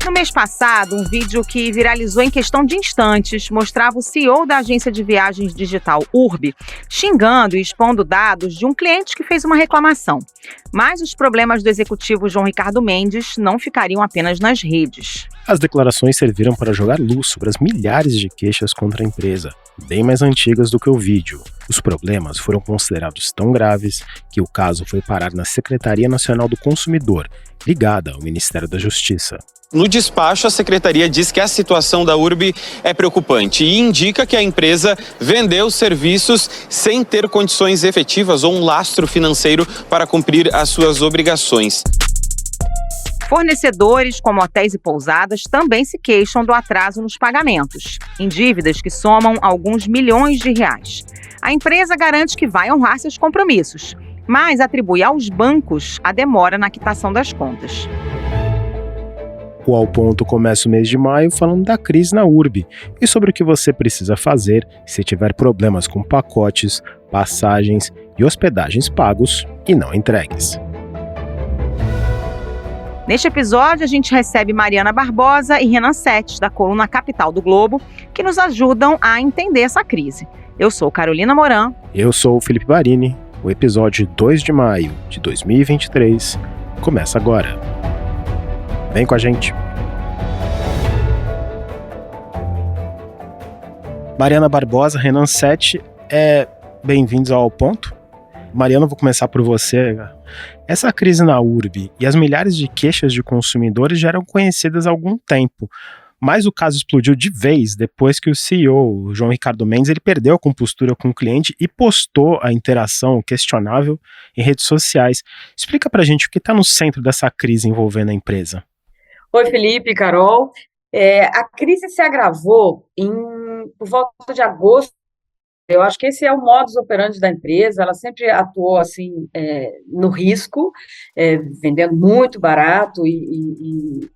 No mês passado, um vídeo que viralizou em questão de instantes mostrava o CEO da agência de viagens digital Urbi xingando e expondo dados de um cliente que fez uma reclamação. Mas os problemas do executivo João Ricardo Mendes não ficariam apenas nas redes. As declarações serviram para jogar luz sobre as milhares de queixas contra a empresa, bem mais antigas do que o vídeo. Os problemas foram considerados tão graves que o caso foi parar na Secretaria Nacional do Consumidor, ligada ao Ministério da Justiça. No despacho, a secretaria diz que a situação da Urbi é preocupante e indica que a empresa vendeu serviços sem ter condições efetivas ou um lastro financeiro para cumprir as suas obrigações. Fornecedores como hotéis e pousadas também se queixam do atraso nos pagamentos, em dívidas que somam alguns milhões de reais. A empresa garante que vai honrar seus compromissos, mas atribui aos bancos a demora na quitação das contas. O Ao Ponto começa o mês de maio falando da crise na Urbi e sobre o que você precisa fazer se tiver problemas com pacotes, passagens e hospedagens pagos e não entregues. Neste episódio, a gente recebe Mariana Barbosa e Renan Sete, da coluna Capital do Globo, que nos ajudam a entender essa crise. Eu sou Carolina Moran. Eu sou o Felipe Barini. O episódio 2 de maio de 2023 começa agora. Vem com a gente. Mariana Barbosa, Renan Sete, bem-vindos ao Ponto. Mariana, vou começar por você. Essa crise na Urbi e as milhares de queixas de consumidores já eram conhecidas há algum tempo, mas o caso explodiu de vez depois que o CEO, João Ricardo Mendes, ele perdeu a compostura com o cliente e postou a interação questionável em redes sociais. Explica pra gente o que está no centro dessa crise envolvendo a empresa. Oi, Felipe, Carol. A crise se agravou por volta de agosto. Eu acho que esse é o modus operandi da empresa. Ela sempre atuou assim, no risco, vendendo muito barato e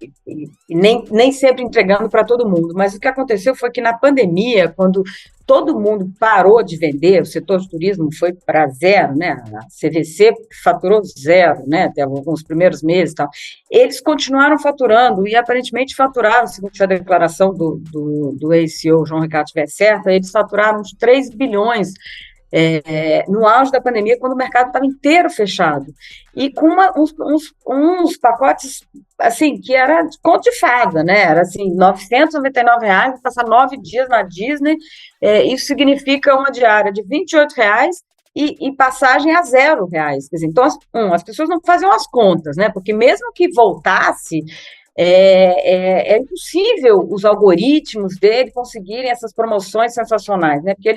nem sempre entregando para todo mundo. Mas o que aconteceu foi que na pandemia, quando todo mundo parou de vender, o setor de turismo foi para zero, né? A CVC faturou zero, né? Até alguns primeiros meses e tal. Eles continuaram faturando e aparentemente faturaram, segundo a declaração do ex-CEO João Ricardo estiver certa, eles faturaram uns 3 bilhões no auge da pandemia, quando o mercado estava inteiro fechado, e com uns pacotes, assim, que era de conto de fada, né, era assim, R$ 999, passar 9 dias na Disney, isso significa uma diária de R$ 28 e passagem a R$0. Quer dizer, então, as pessoas não faziam as contas, né, porque mesmo que voltasse, é impossível os algoritmos dele conseguirem essas promoções sensacionais, né? Porque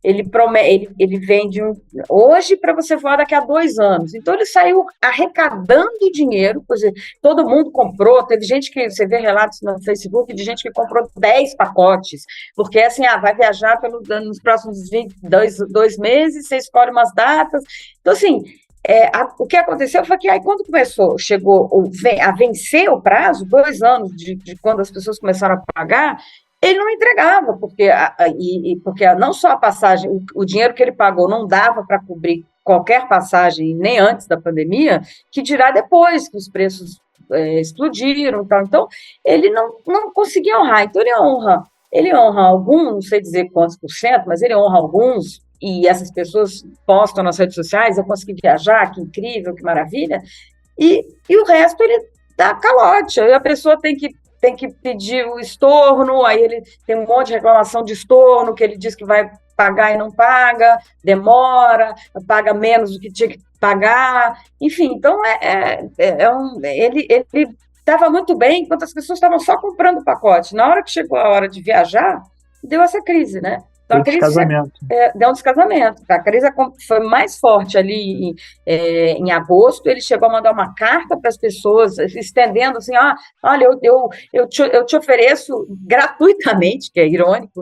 ele vende hoje para você voar daqui a 2 anos. Então, ele saiu arrecadando dinheiro, por exemplo, todo mundo comprou, teve gente que, você vê relatos no Facebook de gente que comprou 10 pacotes, porque assim, vai viajar nos próximos 2 meses, você escolhe umas datas. Então, assim, o que aconteceu foi que aí quando chegou a vencer o prazo, 2 anos de quando as pessoas começaram a pagar, ele não entregava, porque não só a passagem, o dinheiro que ele pagou não dava para cobrir qualquer passagem, nem antes da pandemia, que dirá depois que os preços explodiram e tal. Então, ele não conseguia honrar. Então, ele honra alguns, não sei dizer quantos por cento, mas ele honra alguns, e essas pessoas postam nas redes sociais, eu consegui viajar, que incrível, que maravilha, e o resto ele dá calote, aí a pessoa tem que pedir o estorno, aí ele tem um monte de reclamação de estorno, que ele diz que vai pagar e não paga, demora, paga menos do que tinha que pagar, enfim, então ele estava muito bem, enquanto as pessoas estavam só comprando o pacote. Na hora que chegou a hora de viajar, deu essa crise, né? Então, a crise deu um descasamento. A crise foi mais forte ali em agosto. Ele chegou a mandar uma carta para as pessoas, estendendo assim: olha, eu te ofereço gratuitamente, que é irônico,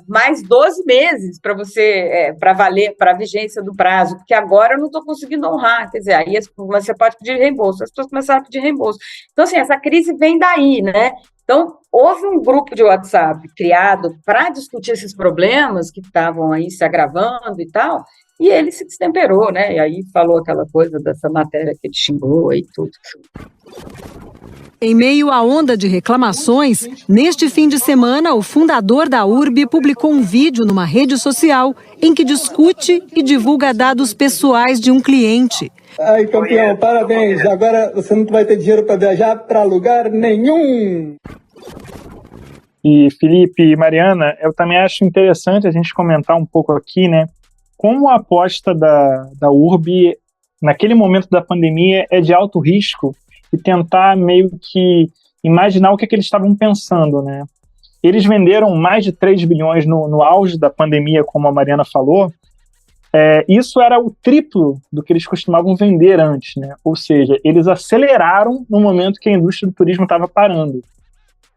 mais 12 meses para você, para valer, para a vigência do prazo, porque agora eu não estou conseguindo honrar. Quer dizer, aí você pode pedir reembolso. As pessoas começaram a pedir reembolso. Então, assim, essa crise vem daí, né? Então, houve um grupo de WhatsApp criado para discutir esses problemas que estavam aí se agravando e tal, e ele se destemperou, né? E aí falou aquela coisa dessa matéria que ele xingou e tudo. Em meio à onda de reclamações, neste fim de semana, o fundador da URB publicou um vídeo numa rede social em que discute e divulga dados pessoais de um cliente. Ai, campeão, parabéns. Agora você não vai ter dinheiro para viajar para lugar nenhum. E Felipe e Mariana, eu também acho interessante a gente comentar um pouco aqui, né? Como a aposta da URB naquele momento da pandemia é de alto risco e tentar meio que imaginar o que eles estavam pensando, né? Eles venderam mais de 3 bilhões no auge da pandemia, como a Mariana falou. Isso era o triplo do que eles costumavam vender antes, né? Ou seja, eles aceleraram no momento que a indústria do turismo estava parando.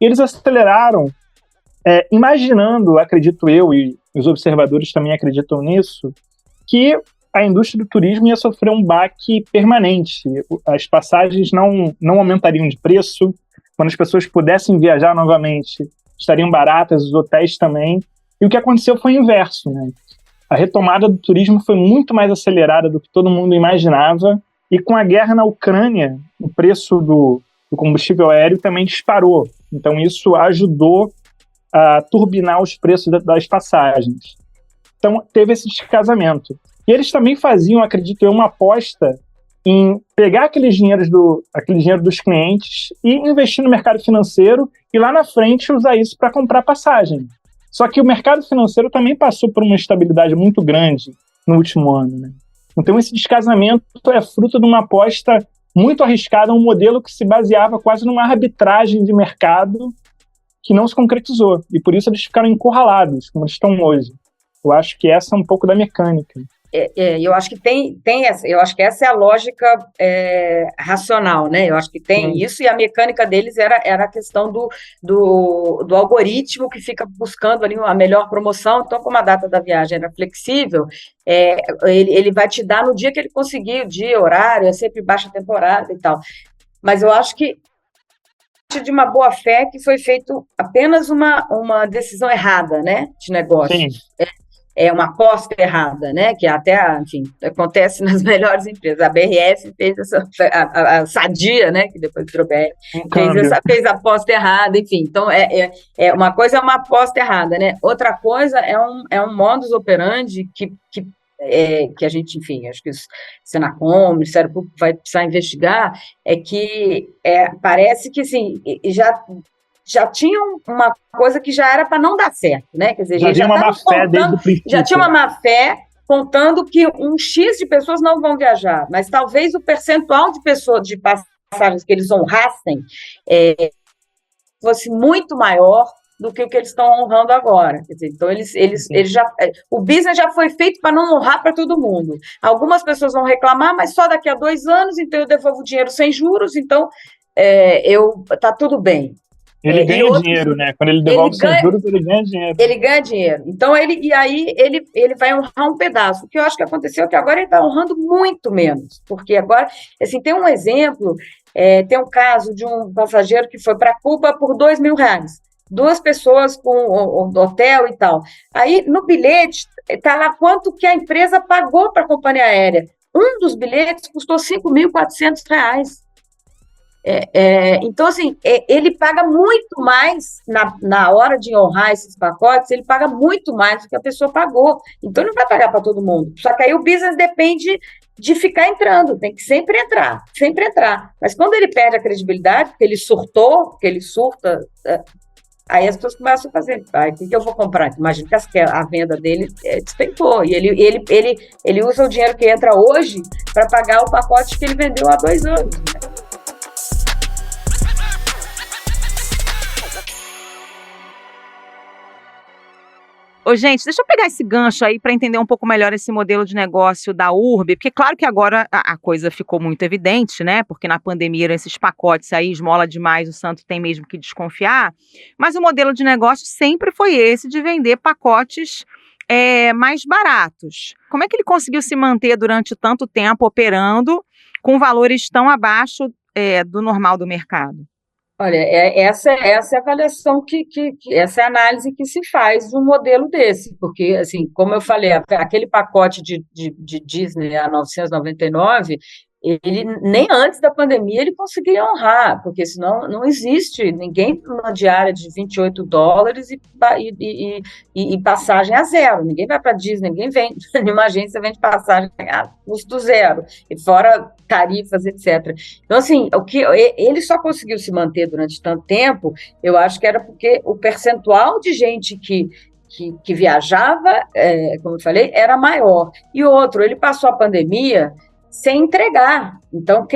Eles aceleraram imaginando, acredito eu, e os observadores também acreditam nisso, que a indústria do turismo ia sofrer um baque permanente. As passagens não aumentariam de preço, quando as pessoas pudessem viajar novamente, estariam baratas, os hotéis também. E o que aconteceu foi o inverso, né? A retomada do turismo foi muito mais acelerada do que todo mundo imaginava, e com a guerra na Ucrânia, o preço do combustível aéreo também disparou. Então isso ajudou a turbinar os preços das passagens. Então teve esse descasamento. E eles também faziam, acredito eu, uma aposta em pegar aquele dinheiro dos clientes e investir no mercado financeiro e lá na frente usar isso para comprar passagem. Só que o mercado financeiro também passou por uma estabilidade muito grande no último ano, né? Então esse descasamento é fruto de uma aposta muito arriscada, um modelo que se baseava quase numa arbitragem de mercado que não se concretizou. E por isso eles ficaram encurralados, como eles estão hoje. Eu acho que essa é um pouco da mecânica. Eu acho que eu acho que essa é a lógica racional, né? Eu acho que tem isso, e a mecânica deles era a questão do algoritmo que fica buscando ali a melhor promoção. Então, como a data da viagem era flexível, ele vai te dar no dia que ele conseguir, o dia, horário, é sempre baixa temporada e tal. Mas eu acho que de uma boa fé que foi feito apenas uma decisão errada, né, de negócio. Sim. Uma aposta errada, né? Que até, enfim, acontece nas melhores empresas. A BRF fez a Sadia, né? Que depois virou BR, fez a aposta errada, enfim. Então, uma coisa é uma aposta errada, né? Outra coisa é um modus operandi que a gente, enfim, acho que o Senacom, o Ministério Público vai precisar investigar, parece que, assim, já tinha uma coisa que já era para não dar certo, né? Quer dizer, já tinha uma má fé desde o princípio. Já tinha uma má fé contando que um X de pessoas não vão viajar, mas talvez o percentual de pessoas de passagens que eles honrassem fosse muito maior do que o que eles estão honrando agora. Quer dizer, então eles já, o business já foi feito para não honrar para todo mundo. Algumas pessoas vão reclamar, mas só daqui a 2 anos, então eu devolvo o dinheiro sem juros, então tá tudo bem. Ele ganha dinheiro, né? Quando ele devolve sem juros, ele ganha dinheiro. Ele ganha dinheiro. Então, ele vai honrar um pedaço. O que eu acho que aconteceu é que agora ele está honrando muito menos. Porque agora, assim, tem um exemplo, tem um caso de um passageiro que foi para Cuba por R$2.000. 2 pessoas com hotel e tal. Aí, no bilhete, está lá quanto que a empresa pagou para a companhia aérea. Um dos bilhetes custou R$5.400. Então, assim, ele paga muito mais na hora de honrar esses pacotes, ele paga muito mais do que a pessoa pagou. Então, ele não vai pagar para todo mundo. Só que aí o business depende de ficar entrando, tem que sempre entrar, sempre entrar. Mas quando ele perde a credibilidade, porque ele surtou, porque ele surta, aí as pessoas começam a fazer, o que eu vou comprar? Imagina que a venda dele despencou, e ele usa o dinheiro que entra hoje para pagar o pacote que ele vendeu há 2 anos, né? Ô, gente, deixa eu pegar esse gancho aí para entender um pouco melhor esse modelo de negócio da URB, porque claro que agora a coisa ficou muito evidente, né? Porque na pandemia esses pacotes aí, esmola demais, o santo tem mesmo que desconfiar, mas o modelo de negócio sempre foi esse, de vender pacotes mais baratos. Como é que ele conseguiu se manter durante tanto tempo operando com valores tão abaixo do normal do mercado? Olha, essa é a avaliação essa é a análise que se faz de um modelo desse, porque, assim, como eu falei, aquele pacote de Disney a 999, ele nem antes da pandemia ele conseguia honrar, porque senão não existe ninguém numa diária de $28 e passagem a zero. Ninguém vai para Disney, ninguém vende, nenhuma agência vende passagem a custo zero, e fora tarifas, etc. Então, assim, o que ele só conseguiu se manter durante tanto tempo, eu acho que era porque o percentual de gente que viajava, como eu falei, era maior. E outro, ele passou a pandemia sem entregar. Então,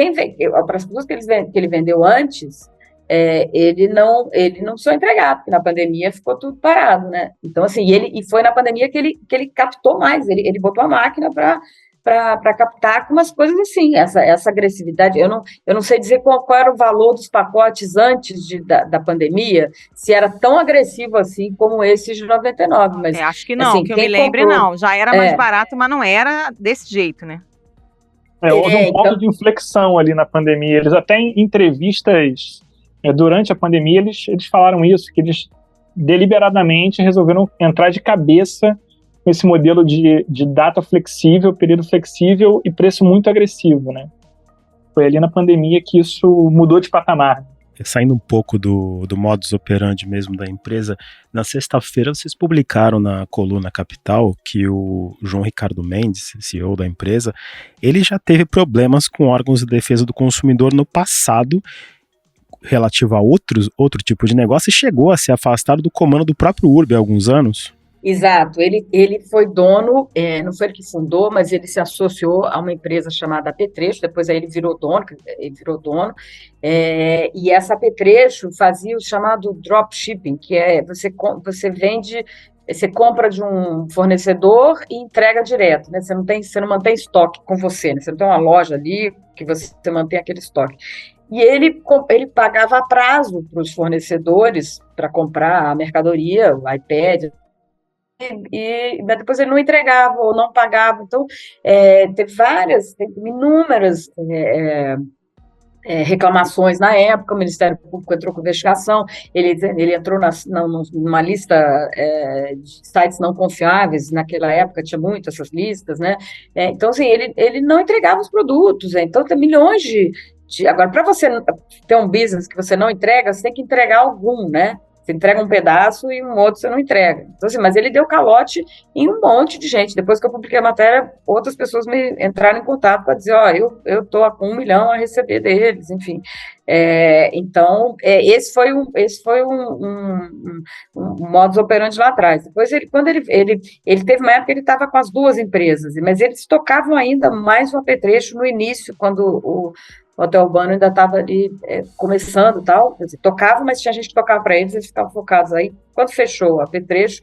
para as pessoas que ele vendeu antes, ele não precisou entregar, porque na pandemia ficou tudo parado, né? Então, assim, e foi na pandemia que ele captou mais, ele botou a máquina para captar com umas coisas assim, essa agressividade. Eu não sei dizer qual era o valor dos pacotes antes da pandemia, se era tão agressivo assim como esse de 99, mas... acho que não, assim, que eu me lembre, não. Já era mais barato, mas não era desse jeito, né? Houve um ponto de inflexão ali na pandemia. Eles até em entrevistas durante a pandemia, eles falaram isso, que eles deliberadamente resolveram entrar de cabeça com esse modelo de data flexível, período flexível e preço muito agressivo, né? Foi ali na pandemia que isso mudou de patamar. Saindo um pouco do modus operandi mesmo da empresa, na sexta-feira vocês publicaram na coluna Capital que o João Ricardo Mendes, CEO da empresa, ele já teve problemas com órgãos de defesa do consumidor no passado, relativo a outro tipo de negócio, e chegou a ser afastado do comando do próprio Urbi há alguns anos. Exato, ele foi dono, não foi ele que fundou, mas ele se associou a uma empresa chamada Apetrecho, depois aí ele virou dono, e essa Apetrecho fazia o chamado dropshipping, que é você compra de um fornecedor e entrega direto, né? Você não mantém estoque com você, né? Você não tem uma loja ali que você mantém aquele estoque. E ele pagava a prazo para os fornecedores para comprar a mercadoria, o iPad, mas depois ele não entregava ou não pagava. Então, teve inúmeras reclamações na época. O Ministério Público entrou com investigação, ele entrou numa lista de sites não confiáveis. Naquela época tinha muito essas listas, né? Então, assim, ele não entregava os produtos. Então, tem milhões agora, para você ter um business que você não entrega, você tem que entregar algum, né? Você entrega um pedaço e um outro você não entrega. Então, assim, mas ele deu calote em um monte de gente. Depois que eu publiquei a matéria, outras pessoas me entraram em contato para dizer, eu estou com 1 milhão a receber deles, enfim. Então, esse foi um modus operandi lá atrás. Depois, quando ele teve uma época que ele estava com as duas empresas, mas eles tocavam ainda mais o Apetrecho no início, quando o Hotel Urbano ainda estava ali começando e tal, quer dizer, tocava, mas tinha gente que tocava para eles ficavam focados aí. Quando fechou a Apetrecho,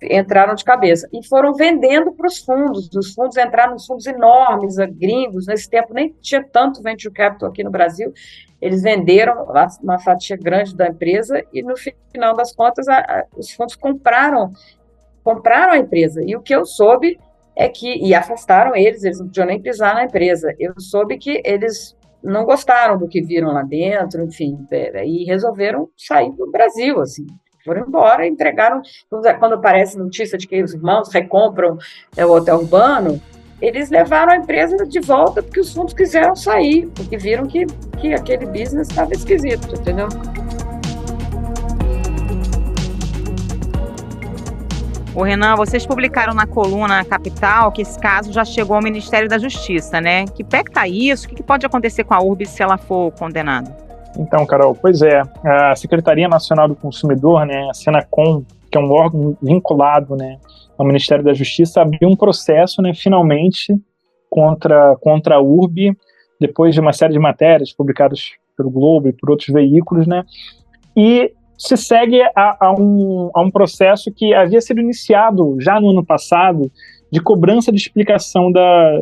entraram de cabeça e foram vendendo para os fundos. Os fundos entraram nos fundos enormes, gringos. Nesse tempo nem tinha tanto venture capital aqui no Brasil. Eles venderam uma fatia grande da empresa e, no final das contas, os fundos compraram a empresa. E o que eu soube é e afastaram eles não podiam nem pisar na empresa. Eu soube que eles não gostaram do que viram lá dentro, enfim, e resolveram sair do Brasil, assim. Foram embora, entregaram. Quando aparece notícia de que os irmãos recompram o Hotel Urbano, eles levaram a empresa de volta porque os fundos quiseram sair, porque viram que aquele business estava esquisito, entendeu? Ô Renan, vocês publicaram na coluna Capital que esse caso já chegou ao Ministério da Justiça, né? Que pé que tá isso? O que pode acontecer com a Urbi se ela for condenada? Então, Carol, pois é, a Secretaria Nacional do Consumidor, né, a Senacom, que é um órgão vinculado, né, ao Ministério da Justiça, abriu um processo, né, finalmente, contra a Urbi, depois de uma série de matérias publicadas pelo Globo e por outros veículos, né, e se segue a um processo que havia sido iniciado já no ano passado, de cobrança de explicação da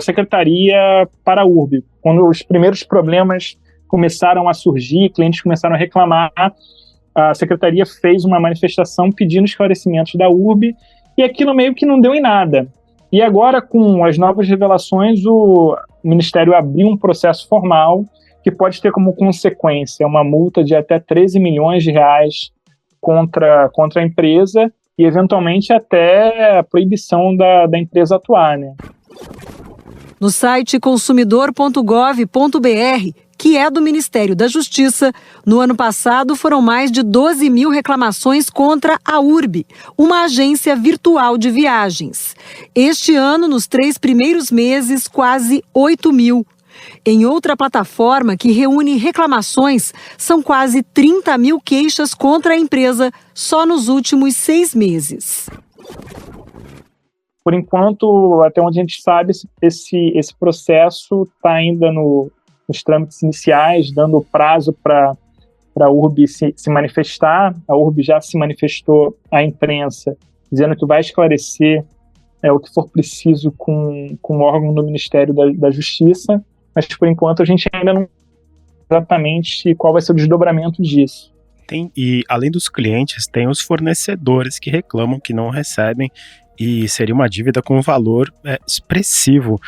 Secretaria para a Urbi. Quando os primeiros problemas começaram a surgir, clientes começaram a reclamar, a Secretaria fez uma manifestação pedindo esclarecimentos da Urbi, e aquilo meio que não deu em nada. E agora, com as novas revelações, o Ministério abriu um processo formal que pode ter como consequência uma multa de até 13 milhões de reais contra a empresa e, eventualmente, até a proibição da empresa atuar, né? No site consumidor.gov.br, que é do Ministério da Justiça, no ano passado foram mais de 12 mil reclamações contra a URB, uma agência virtual de viagens. Este ano, nos 3 primeiros meses, quase 8 mil. Em outra plataforma que reúne reclamações, são quase 30 mil queixas contra a empresa só nos últimos 6 meses. Por enquanto, até onde a gente sabe, esse processo está ainda nos trâmites iniciais, dando prazo para a URB se manifestar. A URB já se manifestou à imprensa, dizendo que vai esclarecer o que for preciso com o órgão do Ministério da Justiça, mas, por enquanto, a gente ainda não sabe exatamente qual vai ser o desdobramento disso. E, além dos clientes, tem os fornecedores que reclamam que não recebem, e seria uma dívida com um valor expressivo.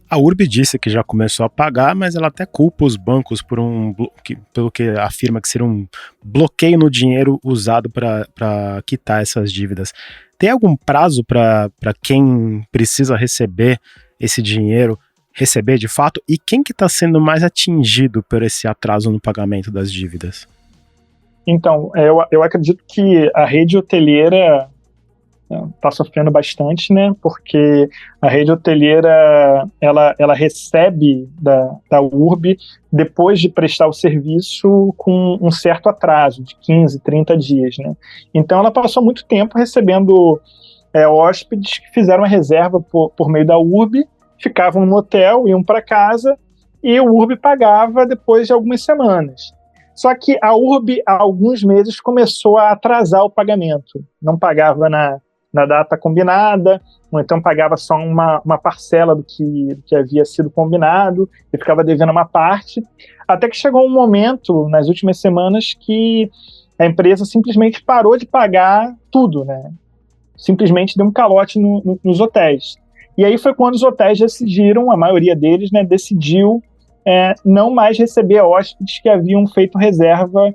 A URB disse que já começou a pagar, mas ela até culpa os bancos pelo que afirma que seria um bloqueio no dinheiro usado para quitar essas dívidas. Tem algum prazo para quem precisa receber esse dinheiro, receber de fato? E quem que está sendo mais atingido por esse atraso no pagamento das dívidas? Então, eu acredito que a rede hoteleira está sofrendo bastante, né? Porque a rede hoteleira ela recebe da URB depois de prestar o serviço com um certo atraso de 15, 30 dias, né? Então ela passou muito tempo recebendo hóspedes que fizeram a reserva por meio da URB, ficavam no hotel, iam para casa e o URB pagava depois de algumas semanas. Só que a URB, há alguns meses, começou a atrasar o pagamento. Não pagava na data combinada, ou então pagava só uma parcela do que havia sido combinado, e ficava devendo uma parte, até que chegou um momento, nas últimas semanas, que a empresa simplesmente parou de pagar tudo, né? Simplesmente deu um calote nos hotéis. E aí foi quando os hotéis decidiram, a maioria deles, né, decidiu não mais receber hóspedes que haviam feito reserva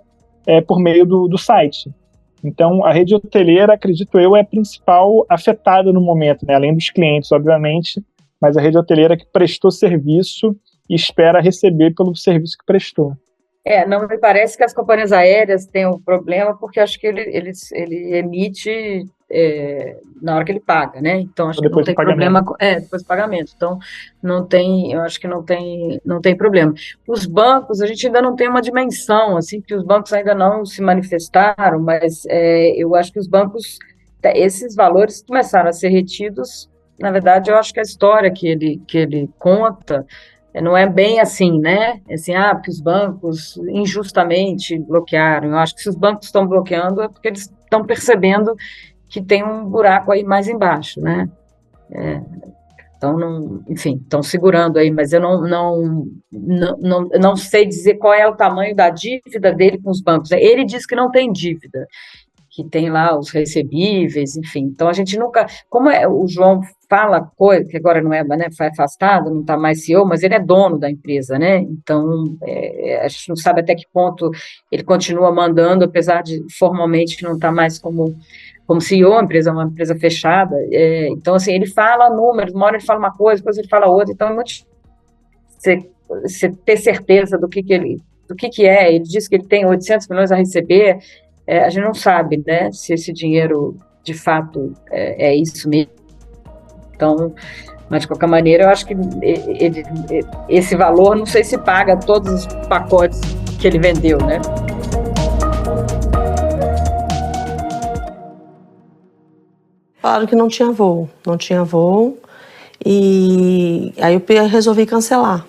por meio do site. Então, a rede hoteleira, acredito eu, é a principal afetada no momento, né? Além dos clientes, obviamente, mas a rede hoteleira que prestou serviço e espera receber pelo serviço que prestou. Não me parece que as companhias aéreas tenham problema, porque acho que ele emite na hora que ele paga, né? Então, acho que não tem problema depois do pagamento. Então, eu acho que não tem problema. Os bancos, a gente ainda não tem uma dimensão, assim, que os bancos ainda não se manifestaram, mas eu acho que os bancos, esses valores começaram a ser retidos. Na verdade, eu acho que a história que ele conta não é bem assim, né? Assim, porque os bancos injustamente bloquearam. Eu acho que se os bancos estão bloqueando é porque eles estão percebendo que tem um buraco aí mais embaixo, né? Então, enfim, estão segurando aí, mas eu não sei dizer qual é o tamanho da dívida dele com os bancos. Ele diz que não tem dívida, que tem lá os recebíveis, enfim. Então, a gente nunca... Como o João fala coisa, que agora não né, foi afastado, não está mais CEO, mas ele é dono da empresa, né? Então, a gente não sabe até que ponto ele continua mandando, apesar de formalmente não estar mais como CEO, a empresa é uma empresa fechada. Então, assim, ele fala números, uma hora ele fala uma coisa, depois ele fala outra, então é muito você ter certeza do que é. Ele diz que ele tem 800 milhões a receber, a gente não sabe, né, se esse dinheiro, de fato, é isso mesmo. Então, mas, de qualquer maneira, eu acho que esse valor, não sei se paga todos os pacotes que ele vendeu, né? Falaram que não tinha voo, e aí eu resolvi cancelar.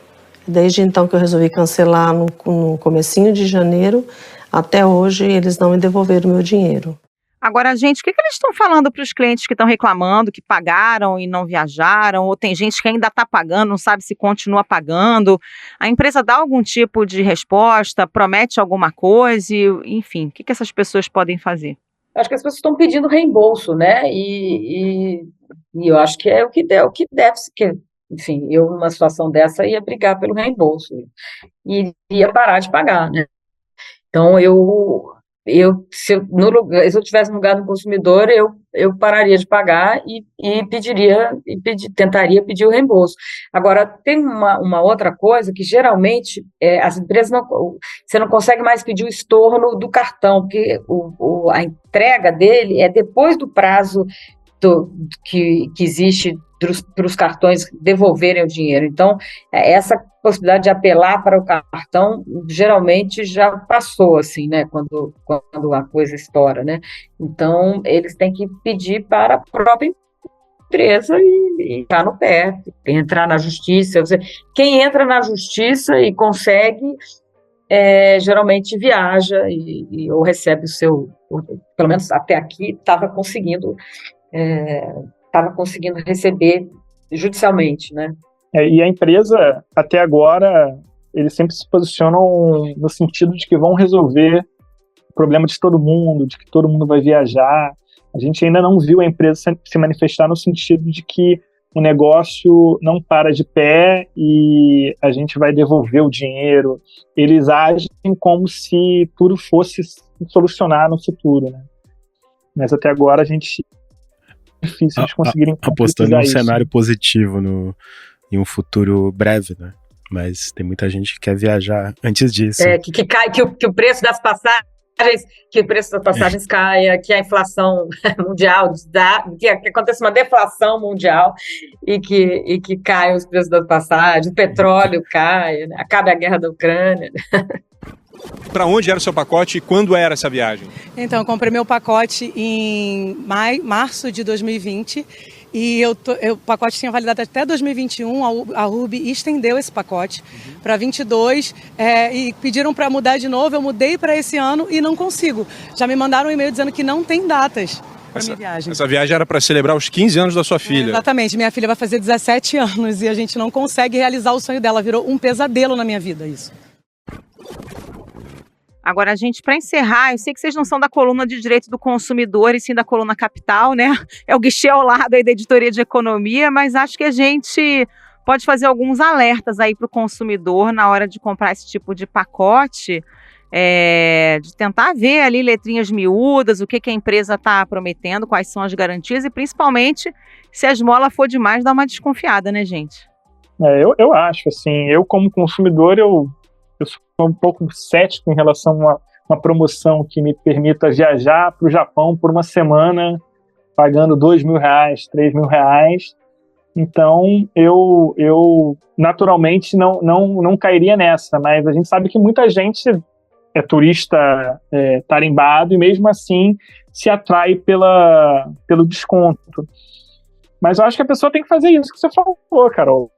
Desde então que eu resolvi cancelar no comecinho de janeiro, até hoje eles não me devolveram o meu dinheiro. Agora, gente, o que eles estão falando para os clientes que estão reclamando, que pagaram e não viajaram, ou tem gente que ainda está pagando, não sabe se continua pagando? A empresa dá algum tipo de resposta, promete alguma coisa, enfim, o que essas pessoas podem fazer? Acho que as pessoas estão pedindo reembolso, né? E eu acho que é o que deve ser, enfim, eu numa situação dessa ia brigar pelo reembolso e ia parar de pagar, né? Então, se eu tivesse no lugar do consumidor, eu pararia de pagar e tentaria pedir o reembolso. Agora, tem uma outra coisa que geralmente as empresas você não consegue mais pedir o estorno do cartão, porque a entrega dele é depois do prazo que existe para os cartões devolverem o dinheiro. Então, essa possibilidade de apelar para o cartão geralmente já passou, assim, né, quando a coisa estoura, né? Então, eles têm que pedir para a própria empresa e ficar no pé, entrar na justiça. Quem entra na justiça e consegue, geralmente viaja ou recebe pelo menos até aqui, estava conseguindo receber judicialmente, né? E a empresa, até agora, eles sempre se posicionam no sentido de que vão resolver o problema de todo mundo, de que todo mundo vai viajar. A gente ainda não viu a empresa se manifestar no sentido de que o negócio não para de pé e a gente vai devolver o dinheiro. Eles agem como se tudo fosse solucionar no futuro, né? Mas até agora a gente... difícil de conseguirem apostando num isso. cenário positivo em um futuro breve, né? Mas tem muita gente que quer viajar antes disso. Que o preço das passagens caia, que a inflação mundial, que aconteça uma deflação mundial e que caiam os preços das passagens, o petróleo caia, né? Acabe a guerra da Ucrânia. Para onde era o seu pacote e quando era essa viagem? Então, eu comprei meu pacote em março de 2020 e o pacote tinha validade até 2021, a Urbi estendeu esse pacote para 22 e pediram para mudar de novo, eu mudei para esse ano e não consigo. Já me mandaram um e-mail dizendo que não tem datas para minha viagem. Essa viagem era para celebrar os 15 anos da sua filha. Exatamente, minha filha vai fazer 17 anos e a gente não consegue realizar o sonho dela, virou um pesadelo na minha vida isso. Agora, gente, para encerrar, eu sei que vocês não são da coluna de Direito do Consumidor e sim da coluna Capital, né? É o guichê ao lado aí da editoria de Economia, mas acho que a gente pode fazer alguns alertas aí para o consumidor na hora de comprar esse tipo de pacote, de tentar ver ali letrinhas miúdas, o que a empresa está prometendo, quais são as garantias e principalmente, se a esmola for demais, dá uma desconfiada, né, gente? Eu acho, assim, eu como consumidor, eu sou um pouco cético em relação a uma promoção que me permita viajar para o Japão por uma semana, pagando R$2.000, R$3.000. Então, eu naturalmente não cairia nessa, mas a gente sabe que muita gente é turista tarimbado e mesmo assim se atrai pelo desconto. Mas eu acho que a pessoa tem que fazer isso que você falou, Carol.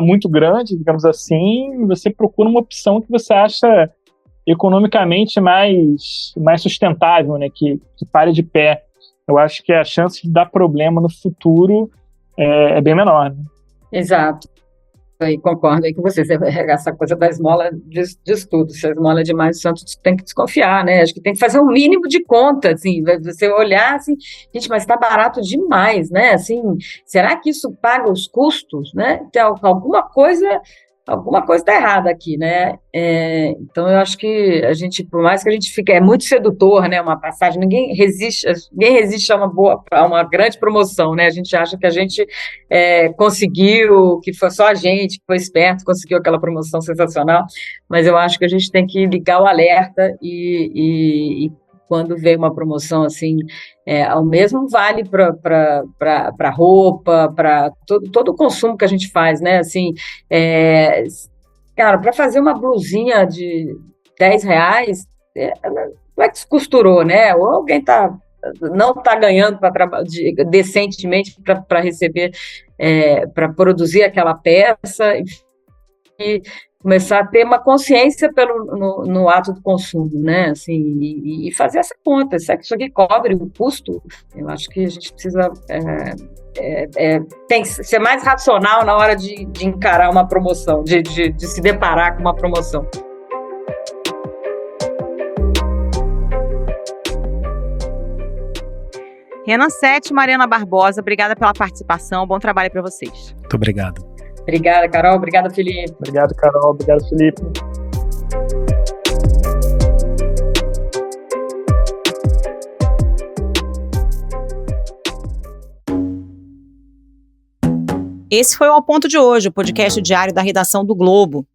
Muito grande, digamos assim, você procura uma opção que você acha economicamente mais sustentável, né, que pare de pé. Eu acho que a chance de dar problema no futuro é bem menor, né? Exato. E concordo aí com vocês, essa coisa da esmola diz tudo. Se a esmola é demais, o santo tem que desconfiar, né? Acho que tem que fazer um mínimo de conta, assim, você olhar assim, gente, mas está barato demais, né? Assim, será que isso paga os custos, né? Então, alguma coisa está errada aqui, né? Então, eu acho que a gente, por mais que a gente fique, é muito sedutor, né? Uma passagem, ninguém resiste a uma grande promoção, né? A gente acha que a gente conseguiu, que foi só a gente que foi esperto, conseguiu aquela promoção sensacional, mas eu acho que a gente tem que ligar o alerta e quando vem uma promoção assim, ao mesmo vale para roupa, para todo o consumo que a gente faz, né? Assim, cara, para fazer uma blusinha de R$10, não é que se costurou, né? Ou alguém não está ganhando decentemente para receber, para produzir aquela peça e começar a ter uma consciência no ato do consumo, né? Assim, e fazer essa conta, se isso aqui cobre o custo, eu acho que a gente precisa tem que ser mais racional na hora de encarar uma promoção, de se deparar com uma promoção. Renan Sete, Mariana Barbosa, obrigada pela participação, bom trabalho para vocês. Muito obrigado. Obrigada, Carol. Obrigada, Felipe. Obrigado, Carol. Obrigado, Felipe. Esse foi o Ao Ponto de hoje, o podcast diário da redação do Globo.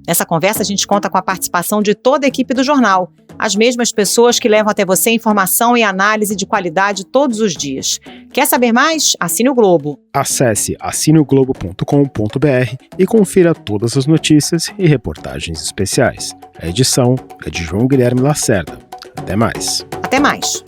Nessa conversa, a gente conta com a participação de toda a equipe do jornal, as mesmas pessoas que levam até você informação e análise de qualidade todos os dias. Quer saber mais? Assine o Globo. Acesse assineoglobo.com.br e confira todas as notícias e reportagens especiais. A edição é de João Guilherme Lacerda. Até mais. Até mais.